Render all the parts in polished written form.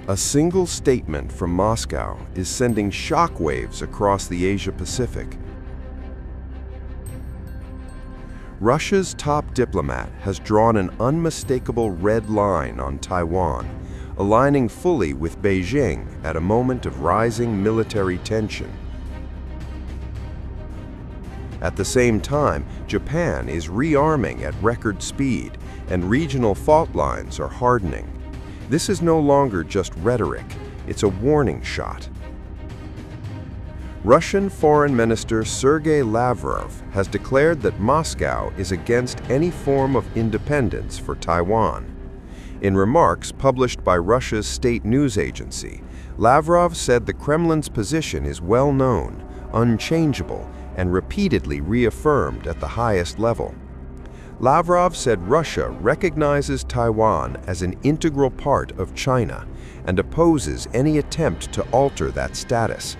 A single statement from Moscow is sending shockwaves across the Asia-Pacific. Russia's top diplomat has drawn an unmistakable red line on Taiwan, aligning fully with Beijing at a moment of rising military tension. At the same time, Japan is rearming at record speed, and regional fault lines are hardening. This is no longer just rhetoric, it's a warning shot. Russian Foreign Minister Sergei Lavrov has declared that Moscow is against any form of independence for Taiwan. In remarks published by Russia's state news agency, Lavrov said the Kremlin's position is well known, unchangeable, and repeatedly reaffirmed at the highest level. Lavrov said Russia recognizes Taiwan as an integral part of China and opposes any attempt to alter that status.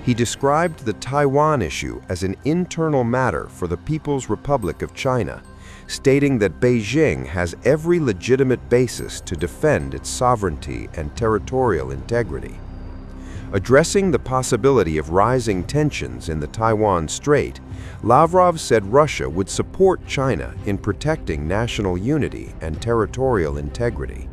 He described the Taiwan issue as an internal matter for the People's Republic of China, stating that Beijing has every legitimate basis to defend its sovereignty and territorial integrity. Addressing the possibility of rising tensions in the Taiwan Strait, Lavrov said Russia would support China in protecting national unity and territorial integrity.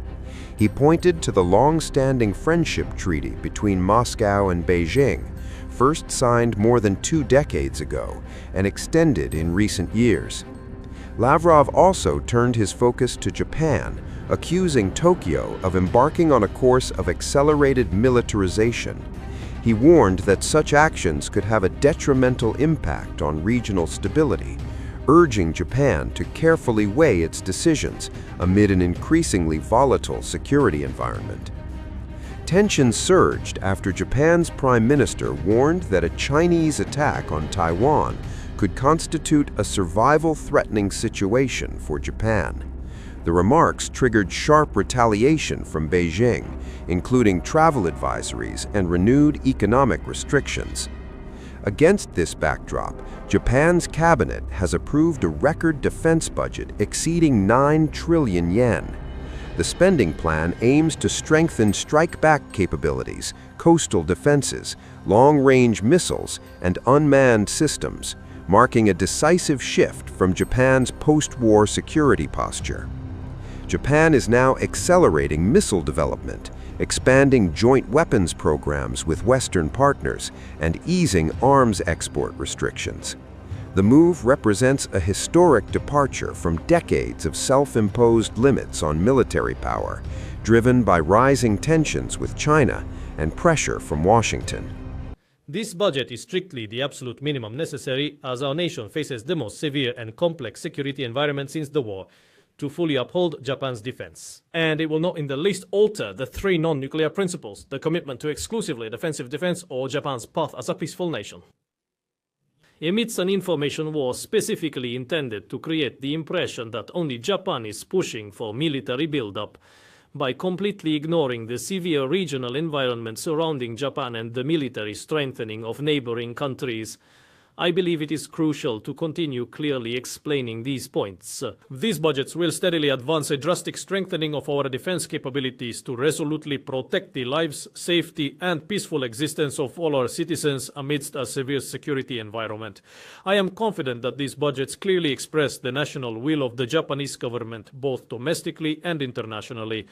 He pointed to the long-standing friendship treaty between Moscow and Beijing, first signed more than 2 decades ago and extended in recent years. Lavrov also turned his focus to Japan, accusing Tokyo of embarking on a course of accelerated militarization. He warned that such actions could have a detrimental impact on regional stability, urging Japan to carefully weigh its decisions amid an increasingly volatile security environment. Tensions surged after Japan's Prime Minister warned that a Chinese attack on Taiwan could constitute a survival-threatening situation for Japan. The remarks triggered sharp retaliation from Beijing, including travel advisories and renewed economic restrictions. Against this backdrop, Japan's cabinet has approved a record defense budget exceeding 9 trillion yen. The spending plan aims to strengthen strike-back capabilities, coastal defenses, long-range missiles, and unmanned systems, marking a decisive shift from Japan's post-war security posture. Japan is now accelerating missile development, expanding joint weapons programs with Western partners, and easing arms export restrictions. The move represents a historic departure from decades of self-imposed limits on military power, driven by rising tensions with China and pressure from Washington. This budget is strictly the absolute minimum necessary as our nation faces the most severe and complex security environment since the war to fully uphold Japan's defense. And it will not in the least alter the 3 non-nuclear principles, the commitment to exclusively defensive defense or Japan's path as a peaceful nation. Amidst an information war specifically intended to create the impression that only Japan is pushing for military buildup, by completely ignoring the severe regional environment surrounding Japan and the military strengthening of neighboring countries, I believe it is crucial to continue clearly explaining these points. These budgets will steadily advance a drastic strengthening of our defense capabilities to resolutely protect the lives, safety, and peaceful existence of all our citizens amidst a severe security environment. I am confident that these budgets clearly express the national will of the Japanese government, both domestically and internationally.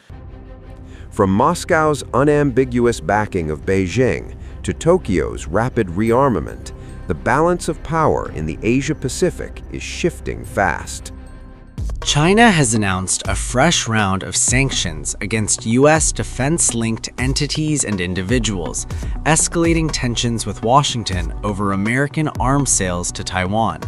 From Moscow's unambiguous backing of Beijing to Tokyo's rapid rearmament, the balance of power in the Asia-Pacific is shifting fast. China has announced a fresh round of sanctions against U.S. defense-linked entities and individuals, escalating tensions with Washington over American arms sales to Taiwan.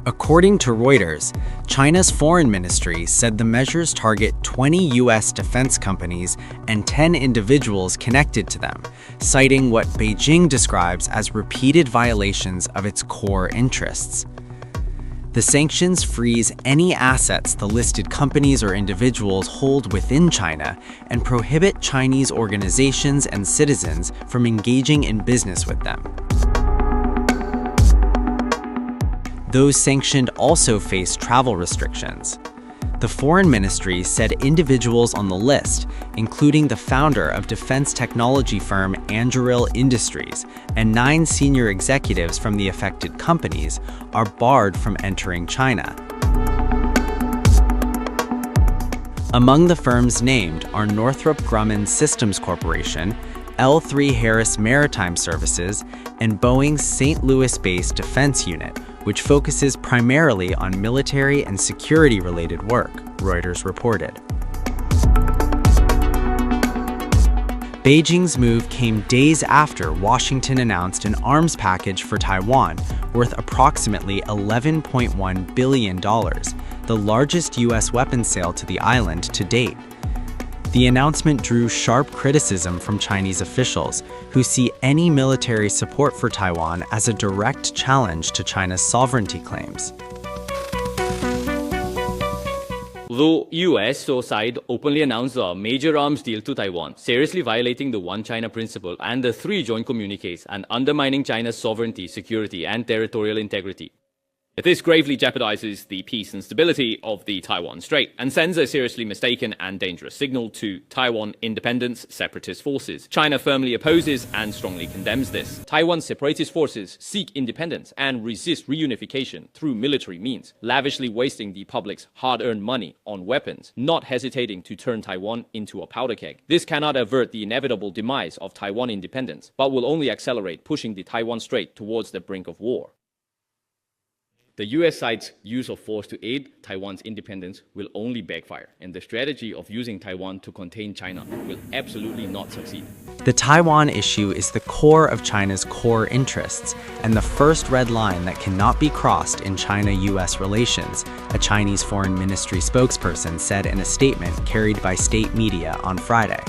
According to Reuters, China's foreign ministry said the measures target 20 U.S. defense companies and 10 individuals connected to them, citing what Beijing describes as repeated violations of its core interests. The sanctions freeze any assets the listed companies or individuals hold within China and prohibit Chinese organizations and citizens from engaging in business with them. Those sanctioned also face travel restrictions. The foreign ministry said individuals on the list, including the founder of defense technology firm Anduril Industries and 9 senior executives from the affected companies, are barred from entering China. Among the firms named are Northrop Grumman Systems Corporation, L3 Harris Maritime Services, and Boeing's St. Louis-based defense unit, which focuses primarily on military and security-related work, Reuters reported. Beijing's move came days after Washington announced an arms package for Taiwan worth approximately $11.1 billion, the largest U.S. weapons sale to the island to date. The announcement drew sharp criticism from Chinese officials, who see any military support for Taiwan as a direct challenge to China's sovereignty claims. The US side openly announced a major arms deal to Taiwan, seriously violating the One China principle and the 3 joint communiques and undermining China's sovereignty, security, and territorial integrity. This gravely jeopardizes the peace and stability of the Taiwan Strait and sends a seriously mistaken and dangerous signal to Taiwan independence separatist forces. China firmly opposes and strongly condemns this. Taiwan separatist forces seek independence and resist reunification through military means, lavishly wasting the public's hard-earned money on weapons, not hesitating to turn Taiwan into a powder keg. This cannot avert the inevitable demise of Taiwan independence, but will only accelerate pushing the Taiwan Strait towards the brink of war. The US side's use of force to aid Taiwan's independence will only backfire, and the strategy of using Taiwan to contain China will absolutely not succeed. The Taiwan issue is the core of China's core interests and the first red line that cannot be crossed in China-US relations, a Chinese foreign ministry spokesperson said in a statement carried by state media on Friday.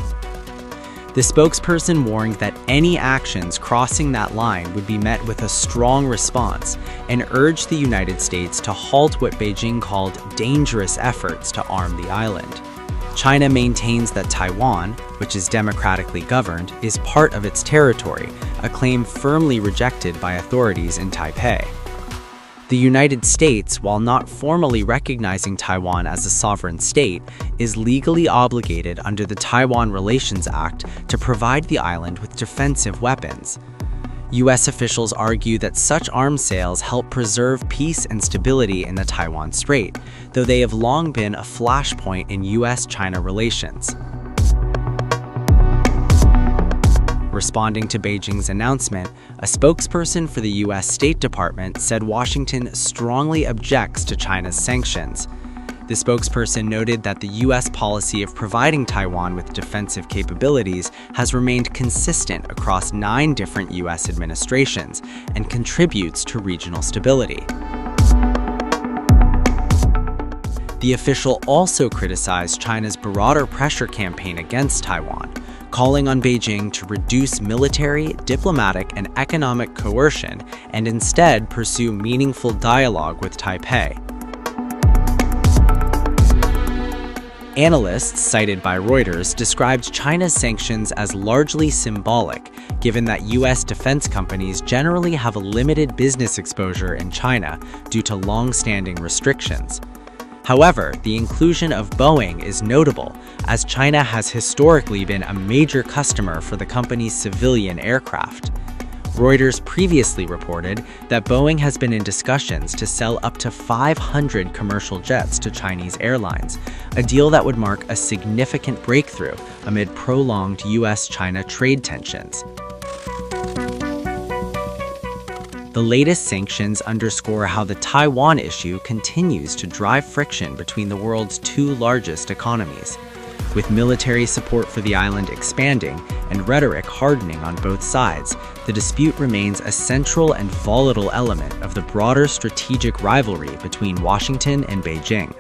The spokesperson warned that any actions crossing that line would be met with a strong response and urged the United States to halt what Beijing called dangerous efforts to arm the island. China maintains that Taiwan, which is democratically governed, is part of its territory, a claim firmly rejected by authorities in Taipei. The United States, while not formally recognizing Taiwan as a sovereign state, is legally obligated under the Taiwan Relations Act to provide the island with defensive weapons. U.S. officials argue that such arms sales help preserve peace and stability in the Taiwan Strait, though they have long been a flashpoint in U.S.-China relations. Responding to Beijing's announcement, a spokesperson for the U.S. State Department said Washington strongly objects to China's sanctions. The spokesperson noted that the U.S. policy of providing Taiwan with defensive capabilities has remained consistent across 9 different U.S. administrations and contributes to regional stability. The official also criticized China's broader pressure campaign against Taiwan, calling on Beijing to reduce military, diplomatic, and economic coercion and instead pursue meaningful dialogue with Taipei. Analysts cited by Reuters described China's sanctions as largely symbolic, given that U.S. defense companies generally have a limited business exposure in China due to long-standing restrictions. However, the inclusion of Boeing is notable, as China has historically been a major customer for the company's civilian aircraft. Reuters previously reported that Boeing has been in discussions to sell up to 500 commercial jets to Chinese airlines, a deal that would mark a significant breakthrough amid prolonged U.S.-China trade tensions. The latest sanctions underscore how the Taiwan issue continues to drive friction between the world's 2 largest economies. With military support for the island expanding and rhetoric hardening on both sides, the dispute remains a central and volatile element of the broader strategic rivalry between Washington and Beijing.